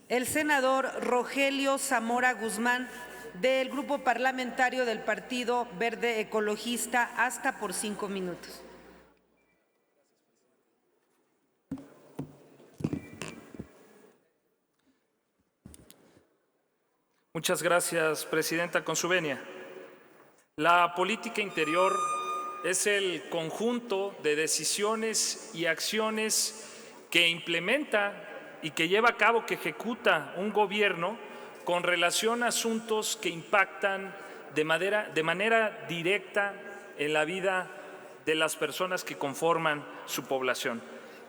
El senador Rogelio Zamora Guzmán, del Grupo Parlamentario del Partido Verde Ecologista, hasta por 5 minutos. Muchas gracias, Presidenta. Con su venia. La política interior es el conjunto de decisiones y acciones que implementa y que lleva a cabo, que ejecuta un gobierno con relación a asuntos que impactan de manera directa en la vida de las personas que conforman su población.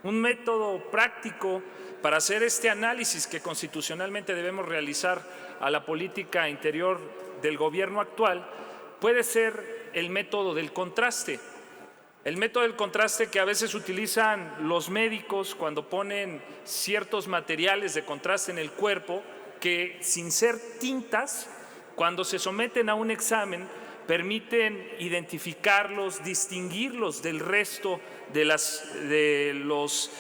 Un método práctico para hacer este análisis que constitucionalmente debemos realizar a la política interior del gobierno actual puede ser el método del contraste. El método del contraste que a veces utilizan los médicos cuando ponen ciertos materiales de contraste en el cuerpo que, sin ser tintas, cuando se someten a un examen, permiten identificarlos, distinguirlos del resto de los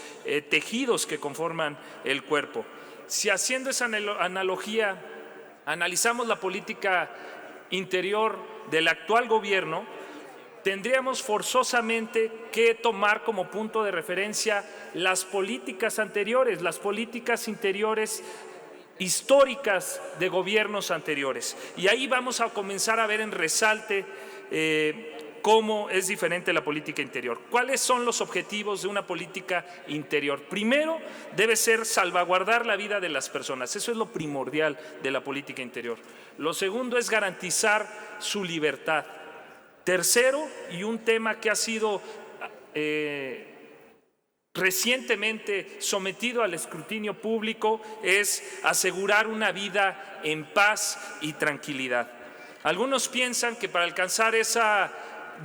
tejidos que conforman el cuerpo. Si haciendo esa analogía analizamos la política interior del actual gobierno, tendríamos forzosamente que tomar como punto de referencia las políticas anteriores, las políticas interiores históricas de gobiernos anteriores. Y ahí vamos a comenzar a ver en resalte cómo es diferente la política interior. ¿Cuáles son los objetivos de una política interior? Primero, debe ser salvaguardar la vida de las personas. Eso es lo primordial de la política interior. Lo segundo es garantizar su libertad. Tercero, y un tema que ha sido recientemente sometido al escrutinio público, es asegurar una vida en paz y tranquilidad. Algunos piensan que para alcanzar esa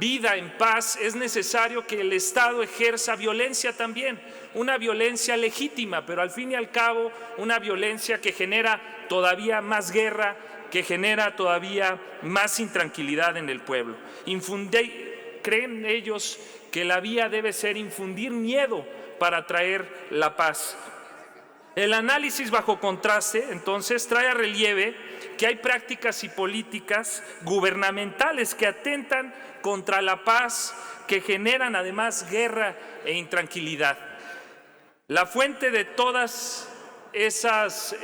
vida en paz es necesario que el Estado ejerza violencia también, una violencia legítima, pero al fin y al cabo una violencia que genera todavía más guerra, que genera todavía más intranquilidad en el pueblo. Creen ellos que la vía debe ser infundir miedo para traer la paz. El análisis bajo contraste, entonces, trae a relieve que hay prácticas y políticas gubernamentales que atentan contra la paz, que generan además guerra e intranquilidad. La fuente de todas esas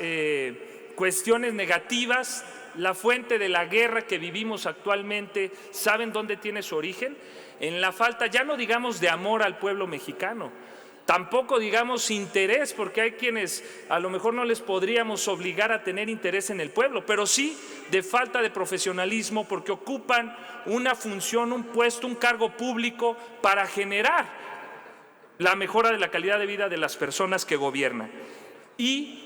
cuestiones negativas, la fuente de la guerra que vivimos actualmente, ¿saben dónde tiene su origen? En la falta, ya no digamos de amor al pueblo mexicano, tampoco digamos interés, porque hay quienes a lo mejor no les podríamos obligar a tener interés en el pueblo, pero sí de falta de profesionalismo, porque ocupan una función, un puesto, un cargo público para generar la mejora de la calidad de vida de las personas que gobiernan. Y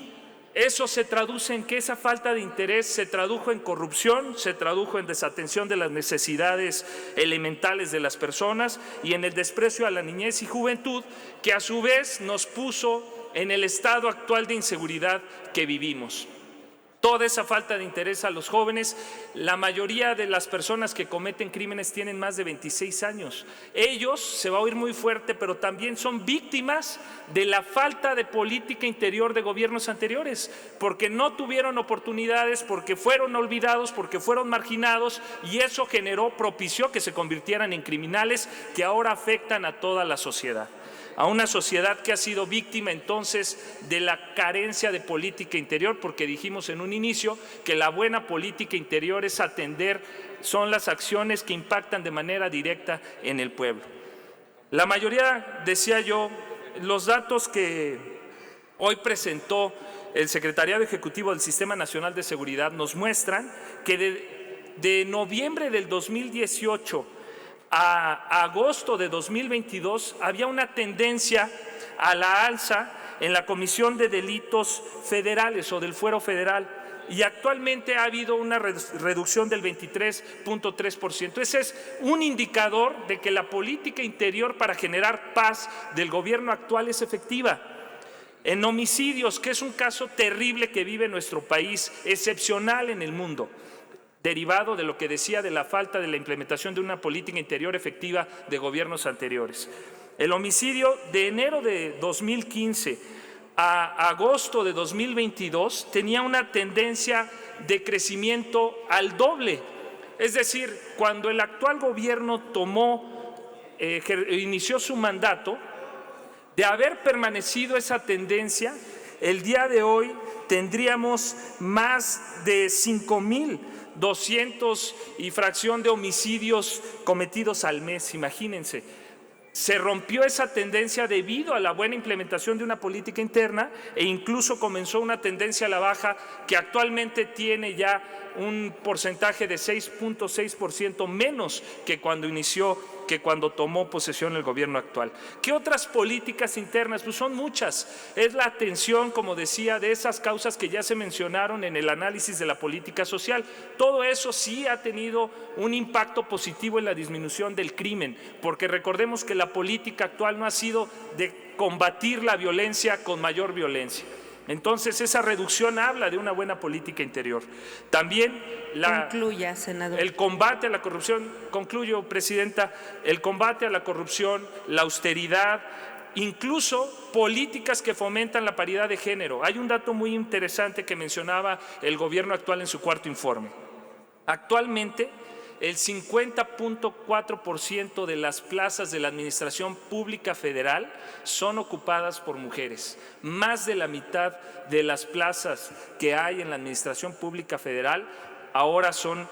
eso se traduce en que esa falta de interés se tradujo en corrupción, se tradujo en desatención de las necesidades elementales de las personas y en el desprecio a la niñez y juventud, que a su vez nos puso en el estado actual de inseguridad que vivimos. Toda esa falta de interés a los jóvenes, la mayoría de las personas que cometen crímenes tienen más de 26 años. Ellos, se va a oír muy fuerte, pero también son víctimas de la falta de política interior de gobiernos anteriores, porque no tuvieron oportunidades, porque fueron olvidados, porque fueron marginados, y eso propició que se convirtieran en criminales que ahora afectan a toda la sociedad. A una sociedad que ha sido víctima entonces de la carencia de política interior, porque dijimos en un inicio que la buena política interior es son las acciones que impactan de manera directa en el pueblo. La mayoría, decía yo, los datos que hoy presentó el Secretariado Ejecutivo del Sistema Nacional de Seguridad nos muestran que de noviembre del 2018 a agosto de 2022 había una tendencia a la alza en la comisión de delitos federales o del fuero federal, y actualmente ha habido una reducción del 23.3%. Ese es un indicador de que la política interior para generar paz del gobierno actual es efectiva. En homicidios, que es un caso terrible que vive nuestro país, excepcional en el mundo, derivado de lo que decía de la falta de la implementación de una política interior efectiva de gobiernos anteriores. El homicidio de enero de 2015 a agosto de 2022 tenía una tendencia de crecimiento al doble. Es decir, cuando el actual gobierno inició su mandato, de haber permanecido esa tendencia, el día de hoy tendríamos más de 5,200 y fracción de homicidios cometidos al mes, imagínense. Se rompió esa tendencia debido a la buena implementación de una política interna e incluso comenzó una tendencia a la baja que actualmente tiene ya un porcentaje de 6,6% menos que cuando tomó posesión el gobierno actual. ¿Qué otras políticas internas? Pues son muchas. Es la atención, como decía, de esas causas que ya se mencionaron en el análisis de la política social. Todo eso sí ha tenido un impacto positivo en la disminución del crimen, porque recordemos que la política actual no ha sido de combatir la violencia con mayor violencia. Entonces, esa reducción habla de una buena política interior. También Concluya, senador. el combate a la corrupción, concluyo, presidenta, el combate a la corrupción, la austeridad, incluso políticas que fomentan la paridad de género. Hay un dato muy interesante que mencionaba el gobierno actual en su cuarto informe. Actualmente, el 50,4% de las plazas de la Administración Pública Federal son ocupadas por mujeres. Más de la mitad de las plazas que hay en la Administración Pública Federal ahora son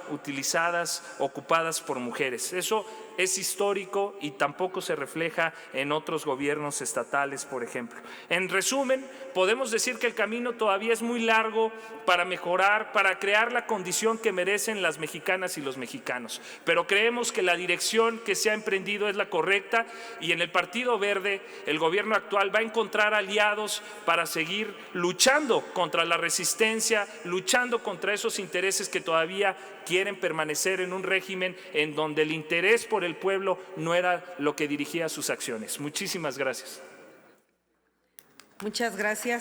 ocupadas por mujeres. Eso es histórico y tampoco se refleja en otros gobiernos estatales, por ejemplo. En resumen, podemos decir que el camino todavía es muy largo para mejorar, para crear la condición que merecen las mexicanas y los mexicanos. Pero creemos que la dirección que se ha emprendido es la correcta y en el Partido Verde el gobierno actual va a encontrar aliados para seguir luchando contra la resistencia, luchando contra esos intereses que todavía quieren permanecer en un régimen en donde el interés por el pueblo no era lo que dirigía sus acciones. Muchísimas gracias. Muchas gracias.